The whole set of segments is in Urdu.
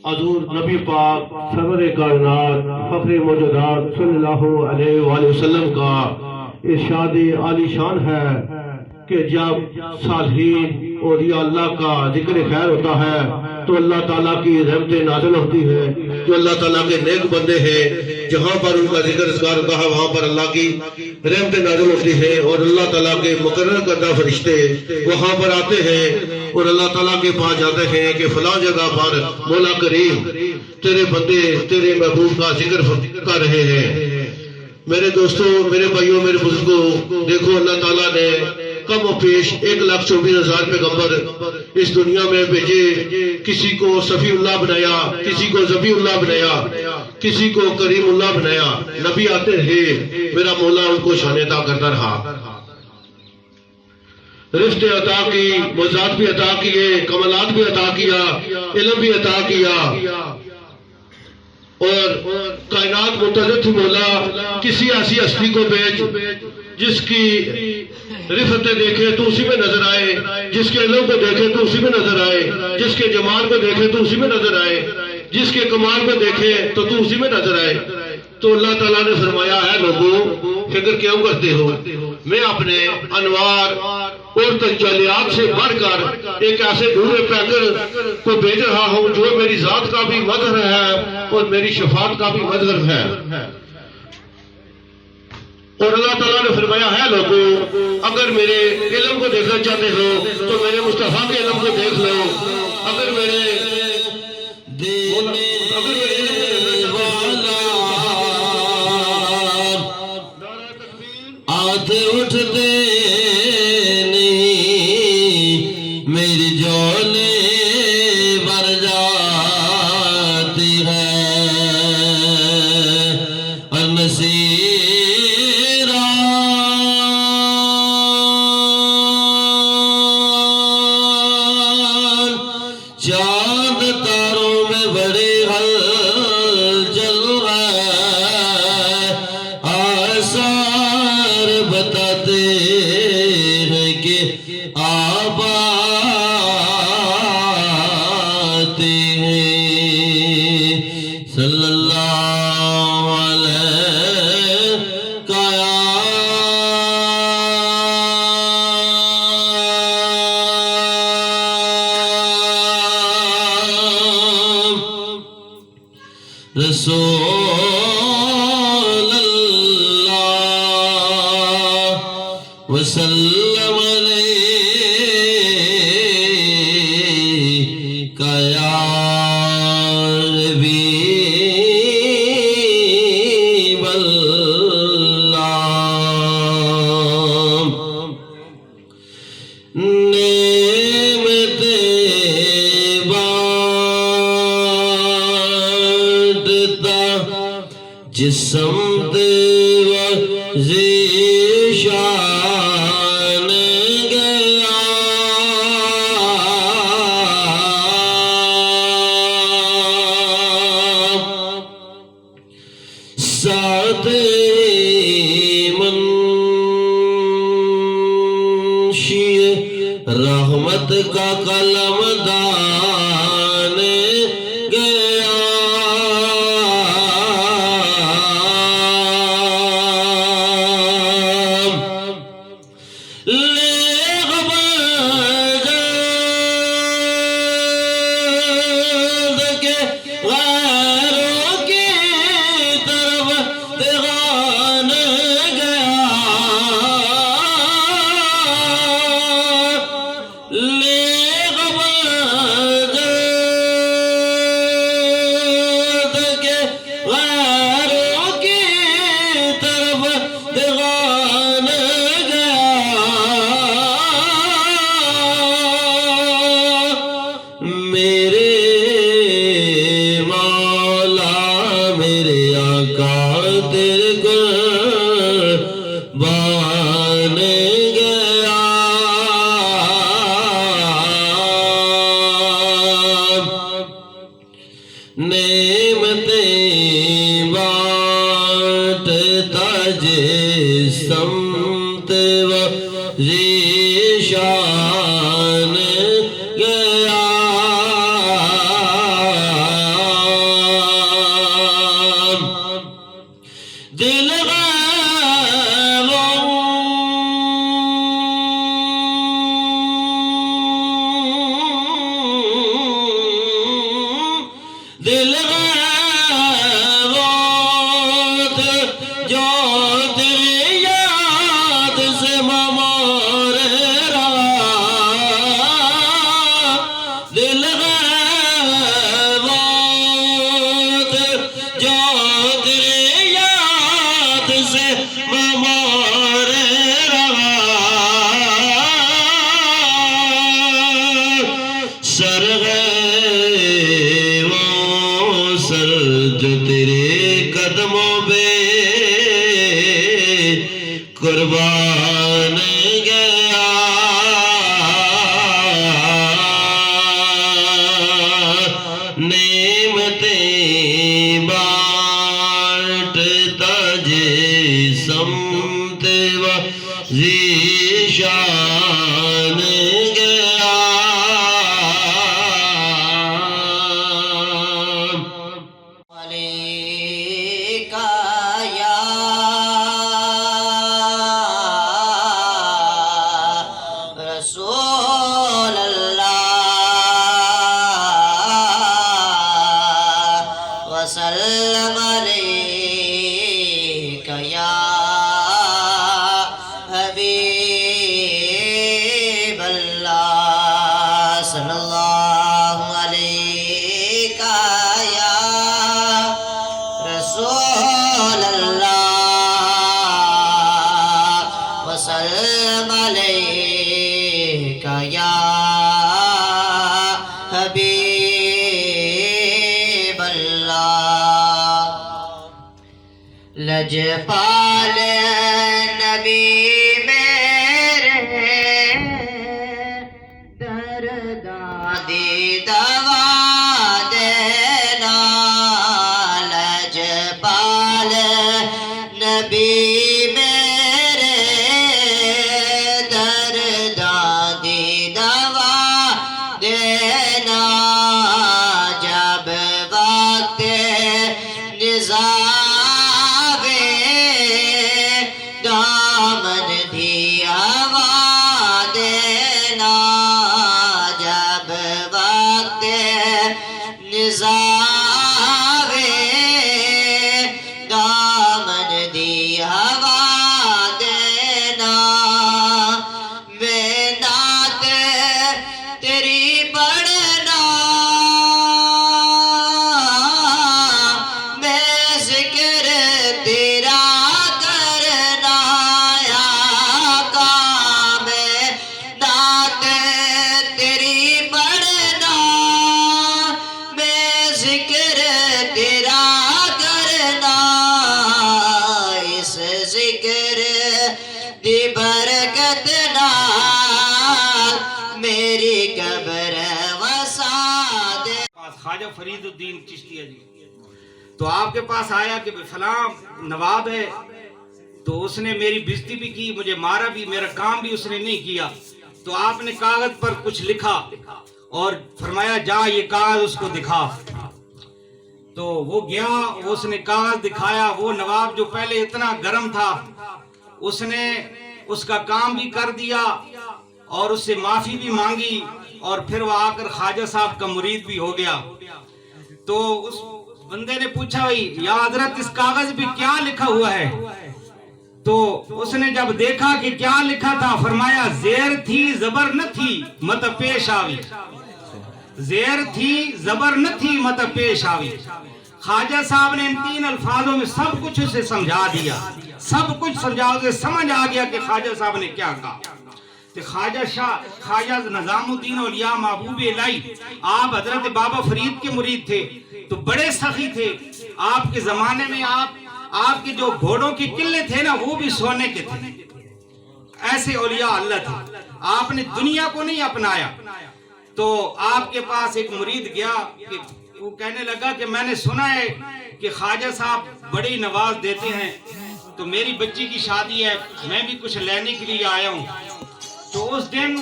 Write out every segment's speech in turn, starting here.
حضور نبی پاک سرور کائنات فخر موجودات صلی اللہ علیہ وآلہ وسلم کا ارشاد عالی شان ہے کہ جب صالحین اولیاء اللہ کا ذکر خیر ہوتا ہے تو اللہ تعالیٰ کی رحمتیں نازل ہوتی ہے. جو اللہ تعالیٰ کے نیک بندے ہیں جہاں پر ان کا ذکر اذکار ہوتا ہے وہاں پر اللہ کی رحمتیں نازل ہوتی ہیں اور اللہ تعالیٰ کے مقرر کردہ فرشتے وہاں پر آتے ہیں اور اللہ تعالیٰ کے پاس جاتے ہیں کہ فلاں جگہ پر مولا کریم تیرے بندے تیرے محبوب کا ذکر کر رہے ہیں. میرے دوستوں، میرے بھائیوں، میرے بزرگوں، دیکھو اللہ تعالیٰ نے کم و پیش 1,24,000 پیغمبر اس دنیا میں بھیجے. کسی کو صفی اللہ بنایا، کسی کو ذبیح اللہ بنایا، کسی کو کریم اللہ بنایا. نبی آتے رہے، میرا مولا ان کو شان عطا کرتا رہا، رزق عطا کی، موضوعات بھی عطا کیے، کمالات بھی عطا کیا، علم بھی عطا کیا. اور کائنات منتظر تھی مولا کسی ایسی ہستی کو بھیج جس کی رفتیں دیکھے تو اسی میں نظر آئے، جس کے علم کو دیکھے تو اسی میں نظر آئے، جس کے جمال کو دیکھے تو اسی میں نظر آئے، جس کے کمال کو دیکھے تو اسی میں نظر آئے. تو اللہ تعالیٰ نے فرمایا ہے لوگوں فکر کیوں کرتے ہو، میں اپنے انوار اور تجلیات سے بڑھ کر ایک ایسے ڈھونڈے پیکر کو بھیج رہا ہوں جو میری ذات کا بھی مظہر ہے اور میری شفاعت کا بھی مظہر ہے. اور اللہ تعالیٰ نے فرمایا ہے لوگوں اگر میرے علم کو دیکھنا چاہتے ہو تو میرے مصطفیٰ کے علم کو دیکھ لو. اگر میرے آتے اٹھتے نہیں میری جولے بر جاتی ہے اور نصیرہ چاند تاروں میں بڑی ہلچل ہے، آثار بتاتے ہیں کہ آپ آتے ہیں. صلی اللہ علیہ رسول اللہ وسلم علیک یا حبیب اللہ. نعمتیں بانٹتا جس سمت ذیشان گیا، ساتھ منشی رحمت کا قلم دان گیا. نعمتیں بانٹتا جس سمت ذیشان گیا، بے قربان گیا نعمتیں بانٹتا سمت ذیشان گیا علیکہ یا رسول اللہ وسلم علیکہ یا حبیب اللہ صلی اللہ علیہ یا رسول اللہ وسلم علیکہ یا حبیب اللہ لجپال نبی دردادی دوا دینا لجپال نبی میرے دردادی دوا دینا جب وقت نزاوے دامن دی ہوا دینا جب وقت نزاوے دامن دی ہوا دینا میں نعت تیری پڑھنا میں ذکر تیرا کرنا یا آقا میں نعت تیری پڑھنا میں ذکر تیرا کرنا اس ذکر دی برکت نال میری قبر وسا دے خواجہ فرید الدین چشتیہ جی تو آپ کے پاس آیا کہ فلاں نواب ہے تو اس نے میری بےزتی بھی کی مجھے مارا بھی میرا کام بھی اس نے نہیں کیا تو آپ نے کاغذ پر کچھ لکھا اور فرمایا جا یہ کاغذ اس کو دکھا تو وہ گیا اس نے کاغذ دکھایا وہ نواب جو پہلے اتنا گرم تھا اس نے اس کا کام بھی کر دیا اور اس سے معافی بھی مانگی اور پھر وہ آ کر خواجہ صاحب کا مرید بھی ہو گیا تو اس بندے نے پوچھا یا حضرت اس کاغذ پہ کیا لکھا ہوا ہے تو اس نے جب دیکھا کہ کیا لکھا تھا فرمایا زیر تھی زبر نہ تھی مت پیش آوی زیر تھی زبر نہ تھی مت پیش آوی خواجہ صاحب نے ان تین الفاظوں میں سب کچھ اسے سمجھا دیا سب کچھ سمجھا اسے سمجھ آ گیا کہ خواجہ صاحب نے کیا کہا کہ خواجہ نظام الدین اولیاء محبوب الہی آپ حضرت بابا فرید کے مرید تھے تو بڑے سخی تھے آپ کے زمانے میں آپ کے جو گھوڑوں کے قلعے تھے نا وہ بھی سونے کے تھے ایسے اولیاء اللہ تھے آپ نے دنیا کو نہیں اپنایا تو آپ کے پاس ایک مرید گیا کہ وہ کہنے لگا کہ میں نے سنا ہے کہ خواجہ صاحب بڑی نواز دیتے ہیں تو میری بچی کی شادی ہے میں بھی کچھ لینے کے لیے آیا ہوں تو اس دن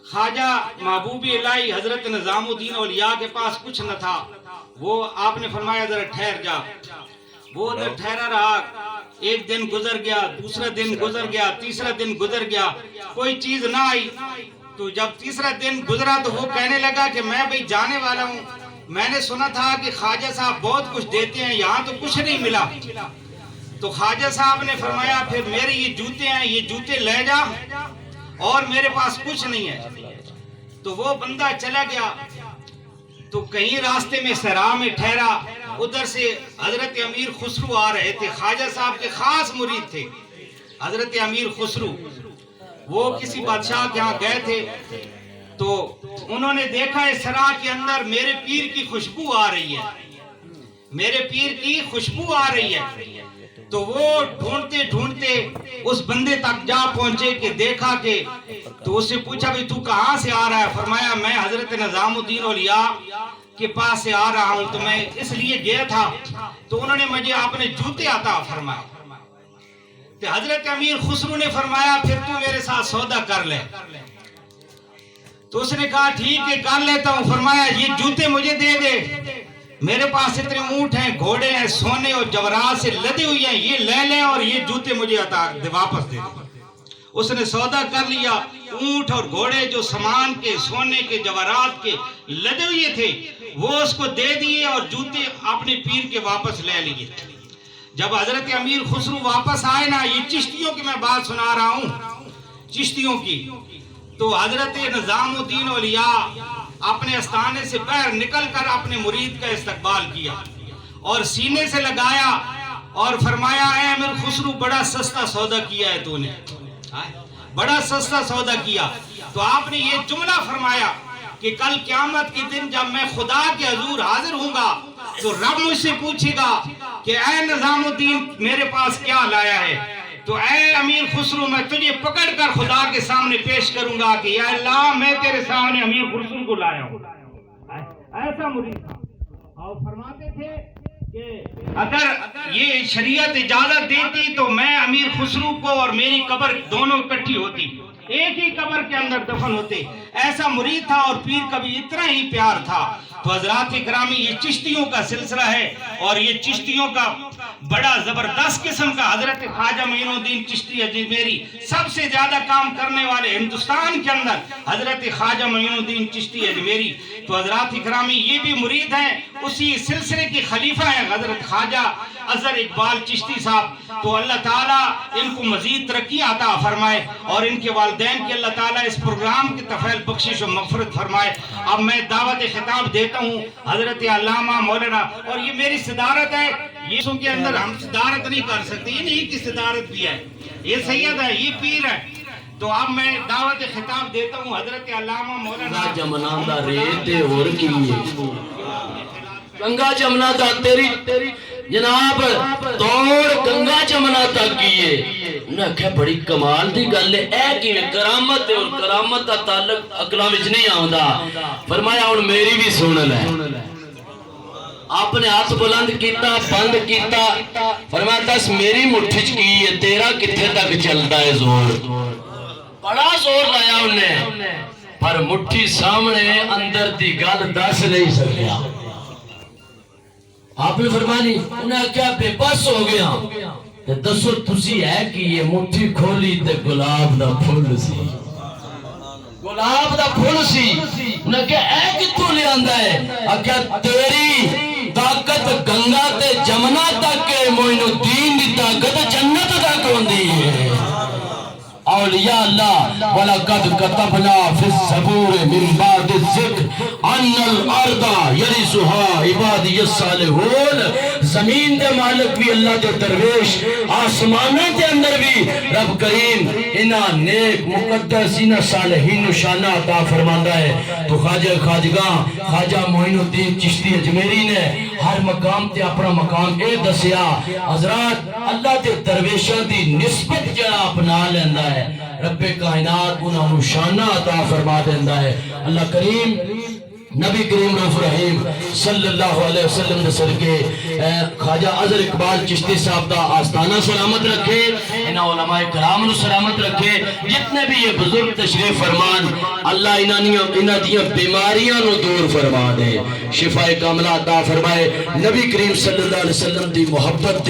خواجہ محبوب الہی حضرت نظام الدین اولیاء کے پاس کچھ نہ تھا وہ آپ نے فرمایا ذرا ٹھہر جا وہ ادھر ٹھہرا رہا ایک دن گزر گیا دوسرا دن گزر گیا تیسرا دن گزر گیا کوئی چیز نہ آئی تو جب تیسرا دن گزرا تو وہ کہنے لگا کہ میں بھئی جانے والا ہوں میں نے سنا تھا کہ خواجہ صاحب بہت کچھ دیتے ہیں یہاں تو کچھ نہیں ملا تو خواجہ صاحب نے فرمایا پھر میرے یہ جوتے ہیں یہ جوتے لے جا اور میرے پاس کچھ نہیں ہے تو وہ بندہ چلا گیا تو کہیں راستے میں صحرا میں ٹھہرا ادھر سے حضرت امیر خسرو آ رہے تھے خواجہ صاحب کے خاص مرید تھے حضرت امیر خسرو وہ کسی بادشاہ کے ہاں گئے تھے تو انہوں نے دیکھا اس صحرا کے اندر میرے پیر کی خوشبو آ رہی ہے میرے پیر کی خوشبو آ رہی ہے. تو وہ ڈھونڈتے ڈھونڈتے اس بندے تک جا پہنچے کہ دیکھا کہ تو اس سے پوچھا بھی تو کہاں سے آ رہا ہے؟ فرمایا میں حضرت نظام الدین اولیاء کے پاس سے آ رہا ہوں، تو میں اس لیے گیا تھا تو انہوں نے مجھے اپنے جوتے عطا فرمائے. تو حضرت امیر خسرو نے فرمایا پھر تو میرے ساتھ سودا کر لے. تو اس نے کہا ٹھیک ہے کر لیتا ہوں. فرمایا یہ جوتے مجھے دے دے، میرے پاس اتنے اونٹ ہیں، گھوڑے ہیں، سونے اور جواہرات سے لدے ہوئے ہیں، یہ لے لیں اور یہ جوتے مجھے واپس دے دیں. اس نے سودا کر لیا. اونٹ اور گھوڑے جو سامان کے، سونے کے، جواہرات کے لدے ہوئے تھے وہ اس کو دے دیے اور جوتے اپنے پیر کے واپس لے لیے. جب حضرت امیر خسرو واپس آئے نا، یہ چشتیوں کی میں بات سنا رہا ہوں، چشتیوں کی، تو حضرت نظام الدین اولیاء اپنے استانے سے باہر نکل کر اپنے مرید کا استقبال کیا اور سینے سے لگایا اور فرمایا اے امیر خسرو بڑا سستا سودا کیا ہے تو نے، بڑا سستا سودا کیا. تو آپ نے یہ جملہ فرمایا کہ کل قیامت کے دن جب میں خدا کے حضور حاضر ہوں گا تو رب مجھ سے پوچھے گا کہ اے نظام الدین میرے پاس کیا لایا ہے؟ تو اے امیر خسرو میں تجھے پکڑ کر خدا کے سامنے پیش کروں گا کہ یا اللہ میں تیرے سامنے امیر خسرو کو لایا ہوں. ایسا مرید تھا. اور فرماتے تھے کہ اگر یہ شریعت اجازت دیتی تو میں امیر خسرو کو اور میری قبر دونوں اکٹھی ہوتی، ایک ہی قبر کے اندر دفن ہوتے. ایسا مرید تھا اور پیر کا بھی اتنا ہی پیار تھا. تو حضرات اکرامی یہ چشتیوں کا سلسلہ ہے اور یہ چشتیوں کا بڑا زبردست قسم کا حضرت خواجہ معین الدین چشتی اجمیری سب سے زیادہ کام کرنے والے ہندوستان کے اندر حضرت خواجہ معین الدین چشتی اجمیری. تو حضرات اکرامی یہ بھی مرید ہیں، اسی سلسلے کے خلیفہ ہیں حضرت خواجہ اظہر اقبال چشتی صاحب. تو اللہ تعالیٰ ان کو مزید ترقی عطا فرمائے اور ان کے والدین کی اللہ تعالیٰ اس پروگرام کی طفیل بخشش و مغفرت فرمائے. اب میں دعوت خطاب دیتا ہوں حضرت علامہ مولانا، اور یہ میری صدارت ہے، یہ سن کے اندر ہم صدارت نہیں کر سکتے، یہ نہیں کی صدارت بھی ہے، یہ سید ہے، یہ پیر ہے. تو اب میں دعوت خطاب دیتا ہوں حضرت علامہ مولانا. جمنا دا ریتے اور کیے گنگا جمنا دا تیری جناب توڑ گنگا جمنا تک کیے. انہیں کہا بڑی کمال دی گل ہے، اے کی کرامت ہے اور کرامت دا تعلق اقلاں وچ نہیں آوندا. فرمایا ہن میری بھی سن لے. آپ نے ہاتھ بلند کیتا، بند کیتا، فرمایا دس میری مٹھی چ کی ہے، تیرا کتھے تک چلتا ہے زور. بڑا زور لایا انہیں پر مٹھی سامنے اندر دی گل دس نہیں سکیا. آپ نے فرمانی انہیں کیا بے بس ہو گیا کہ دسو تسی ہے کہ یہ مٹھی کھولی تے گلاب دا پھول سی، گلاب دا پھول سی. انہیں کیا اے کتوں لے آندہ ہے؟ کیا تیری طاقت گنگا تے جمنا تک ہے، معین الدین دی طاقت جنت تک ہوندی ہے. اولیاء اللہ وَلَقَدْ كَتَبْنَا فِي الزَّبُورِ مِن بَعْدِ الذِّكْرِ أَنَّ الْأَرْضَ يَرِثُهَا عِبَادِيَ الصَّالِحُونَ. زمین دے مالک بھی اللہ دے درویش، آسمانہ دے اندر بھی رب کریم انہاں نیک مقدس انہاں صالحین نشانہ عطا فرماندا ہے. تو خواجہ خواجگاں خواجہ معین الدین چشتی اجمیری نے ہر مقام تے اپنا مقام اے دسیا. حضرات اللہ دے درویشاں دی نسبت جڑا اپنا لیندا ہے رب کائنات انہاں نشانہ عطا فرما دیندا ہے. اللہ کریم نبی کریم رف رحیم صلی اللہ علیہ وسلم نے صدقے خواجہ اظہر اقبال چشتی صاحب دا آستانہ سلامت رکھے، انہاں علماء کرام نے سلامت رکھے، جتنے بھی یہ بزرگ تشریف فرمان اللہ انہاں دیاں بیماریاں نو دور فرما دے، شفا کاملہ عطا فرمائے. نبی کریم صلی اللہ علیہ وسلم دی محبت